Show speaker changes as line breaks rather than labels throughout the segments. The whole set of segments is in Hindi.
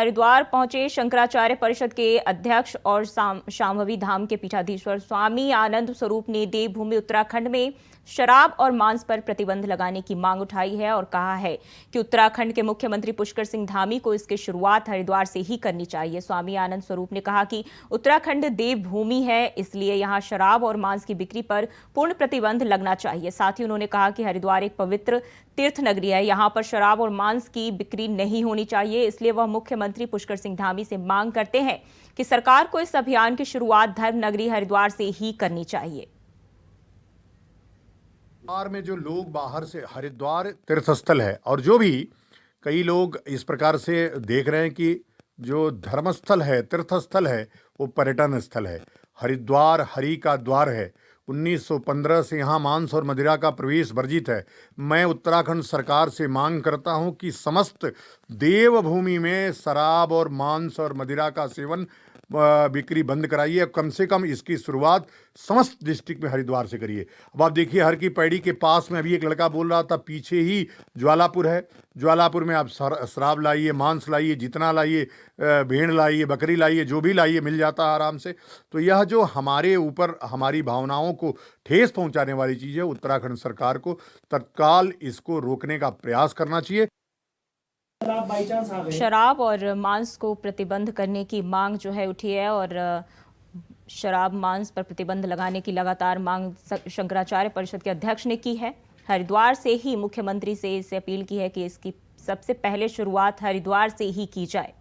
हरिद्वार पहुंचे शंकराचार्य परिषद के अध्यक्ष और शांभवी धाम के पीठाधीश्वर स्वामी आनंद स्वरूप ने देवभूमि उत्तराखंड में शराब और मांस पर प्रतिबंध लगाने की मांग उठाई है और कहा है कि उत्तराखंड के मुख्यमंत्री पुष्कर सिंह धामी को इसकी शुरुआत हरिद्वार से ही करनी चाहिए। स्वामी आनंद स्वरूप ने कहा कि उत्तराखंड देवभूमि है, इसलिए यहां शराब और मांस की बिक्री पर पूर्ण प्रतिबंध लगना चाहिए। साथ ही उन्होंने कहा कि हरिद्वार एक पवित्र तीर्थ नगरी है, यहां पर शराब और मांस की बिक्री नहीं होनी चाहिए। इसलिए वह मुख्यमंत्री पुष्कर सिंह धामी से मांग करते हैं कि सरकार को इस अभियान की शुरुआत धर्म नगरी हरिद्वार से ही करनी चाहिए।
हरिद्वार में जो लोग बाहर से, हरिद्वार तीर्थस्थल है और जो भी कई लोग इस प्रकार से देख रहे हैं कि जो धर्मस्थल है, तीर्थस्थल है, वो पर्यटन स्थल है। हरिद्वार हरि का द्वार है। 1915 से यहाँ मांस और मदिरा का प्रवेश वर्जित है। मैं उत्तराखंड सरकार से मांग करता हूँ कि समस्त देवभूमि में शराब और मांस और मदिरा का सेवन बिक्री बंद कराइए। कम से कम इसकी शुरुआत समस्त डिस्ट्रिक्ट में हरिद्वार से करिए। अब आप देखिए, हर की पैड़ी के पास में अभी एक लड़का बोल रहा था, पीछे ही ज्वालापुर है। ज्वालापुर में आप शराब लाइए, मांस लाइए, जितना लाइए, भेड़ लाइए, बकरी लाइए, जो भी लाइए मिल जाता है आराम से। तो यह जो हमारे ऊपर हमारी भावनाओं को ठेस पहुंचाने वाली चीज़ है, उत्तराखंड सरकार को तत्काल इसको रोकने का प्रयास करना चाहिए।
शराब और मांस को प्रतिबंध करने की मांग जो है उठी है और शराब मांस पर प्रतिबंध लगाने की लगातार मांग शंकराचार्य परिषद के अध्यक्ष ने की है। हरिद्वार से ही मुख्यमंत्री से इसे अपील की है कि इसकी सबसे पहले शुरुआत हरिद्वार से ही की जाए।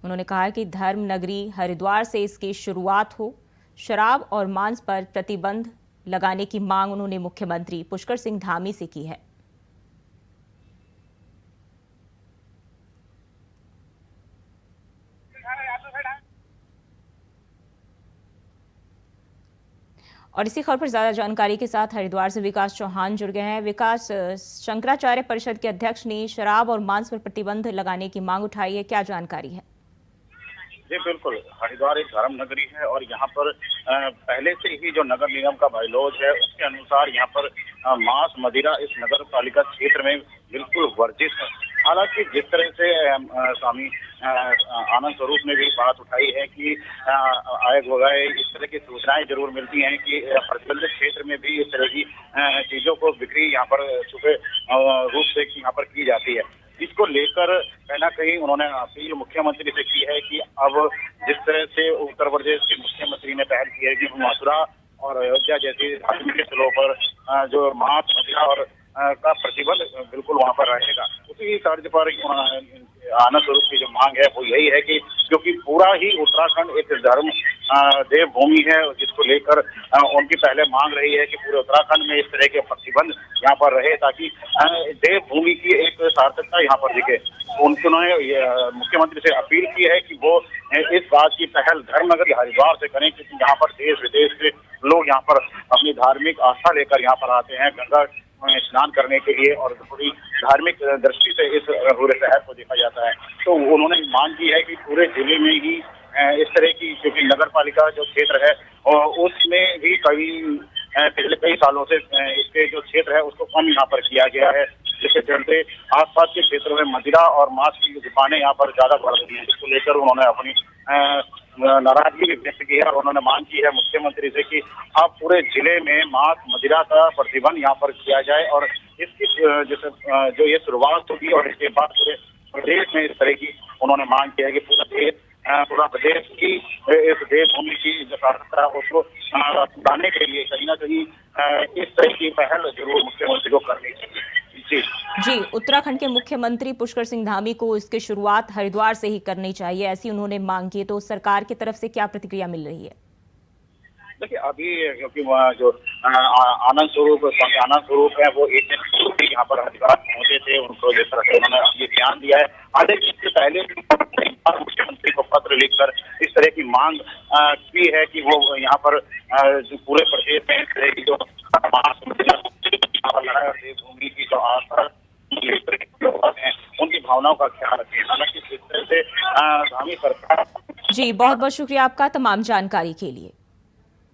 उन्होंने कहा कि धर्म नगरी हरिद्वार से इसकी शुरुआत हो। शराब और मांस पर प्रतिबंध लगाने की मांग उन्होंने मुख्यमंत्री पुष्कर सिंह धामी से की है। और इसी खबर पर ज्यादा जानकारी के साथ हरिद्वार से विकास चौहान जुड़ गए हैं। विकास, शंकराचार्य परिषद के अध्यक्ष ने शराब और मांस पर प्रतिबंध लगाने की मांग उठाई है, क्या जानकारी है?
जी बिल्कुल, हरिद्वार एक धर्म नगरी है और यहाँ पर पहले से ही जो नगर निगम का बायलॉज है उसके अनुसार यहाँ पर मांस मदिरा इस नगर पालिका क्षेत्र में बिल्कुल वर्जित है। हालांकि जिस तरह से स्वामी आनंद स्वरूप ने भी बात उठाई है कि आय वगैरह इस तरह की सूचनाएं जरूर मिलती हैं कि प्रतिबंधित क्षेत्र में भी इस तरह की चीजों को बिक्री यहाँ पर छुपे रूप से यहाँ पर की जाती है। इसको लेकर कहीं ना कहीं उन्होंने अपील मुख्यमंत्री से की है कि अब जिस तरह से उत्तर प्रदेश के मुख्यमंत्री ने पहल की है कि मथुरा और अयोध्या जैसी धार्मिक स्थलों पर जो मांस मदिरा और का प्रतिबंध बिल्कुल वहां पर रहेगा, उसी तर्ज पर आनंद स्वरूप की जो मांग है वो यही है कि क्योंकि पूरा ही उत्तराखंड एक धर्म देवभूमि है, जिसको लेकर उनकी पहले मांग रही है कि पूरे उत्तराखंड में इस तरह के प्रतिबंध यहाँ पर रहे ताकि देवभूमि की एक सार्थकता यहाँ पर दिखे। उन्होंने मुख्यमंत्री से अपील की है कि वो इस बात की पहल धर्मनगर हरिद्वार से करें, क्योंकि यहाँ पर देश विदेश से लोग यहाँ पर अपनी धार्मिक आस्था लेकर यहाँ पर आते हैं गंगा स्नान करने के लिए और पूरी धार्मिक दृष्टि से इस पूरे शहर को देखा जाता है। तो उन्होंने मांग की है कि पूरे जिले में ही इस तरह की, क्योंकि नगर पालिका जो क्षेत्र है उसमें भी पिछले कई सालों से इसके जो क्षेत्र है उसको कम यहाँ पर किया गया है, जिसके चलते आसपास के क्षेत्रों में मदिरा और मांस की दुकानें यहाँ पर ज्यादा बढ़ रही हैं, जिसको लेकर उन्होंने अपनी नाराजगी व्यक्त की है और उन्होंने मांग की है मुख्यमंत्री से कि अब पूरे जिले में मांस मदिरा का प्रतिबंध यहाँ पर किया जाए और इसकी जो ये शुरुआत होगी और इसके बाद पूरे प्रदेश में इस तरह की उन्होंने मांग की है कि पूरा प्रदेश की इस देवभूमि की जो सार्थकता है उसको बढ़ाने के लिए कहीं ना कहीं इस तरह की पहल जरूर मुख्यमंत्री को करनी चाहिए।
जी, उत्तराखंड के मुख्यमंत्री पुष्कर सिंह धामी को इसकी शुरुआत हरिद्वार से ही करनी चाहिए, ऐसी उन्होंने मांग की। तो सरकार की तरफ से क्या प्रतिक्रिया मिल रही है?
देखिए, अभी क्योंकि जो आनंद स्वरूप है वो एक दिन यहाँ पर हरिद्वार पहुंचे थे, उनको जिस तरह से उन्होंने ये बयान दिया है, आधे इससे पहले मुख्यमंत्री को पत्र लिखकर इस तरह की मांग की है कि वो यहाँ पर जो पूरे प्रदेश में इस तरह की जो देवभूमि की जो आस्था है उनकी भावनाओं का ख्याल रखें। हालांकि इस तरह से धामी सरकार।
जी, बहुत बहुत शुक्रिया आपका तमाम जानकारी के लिए।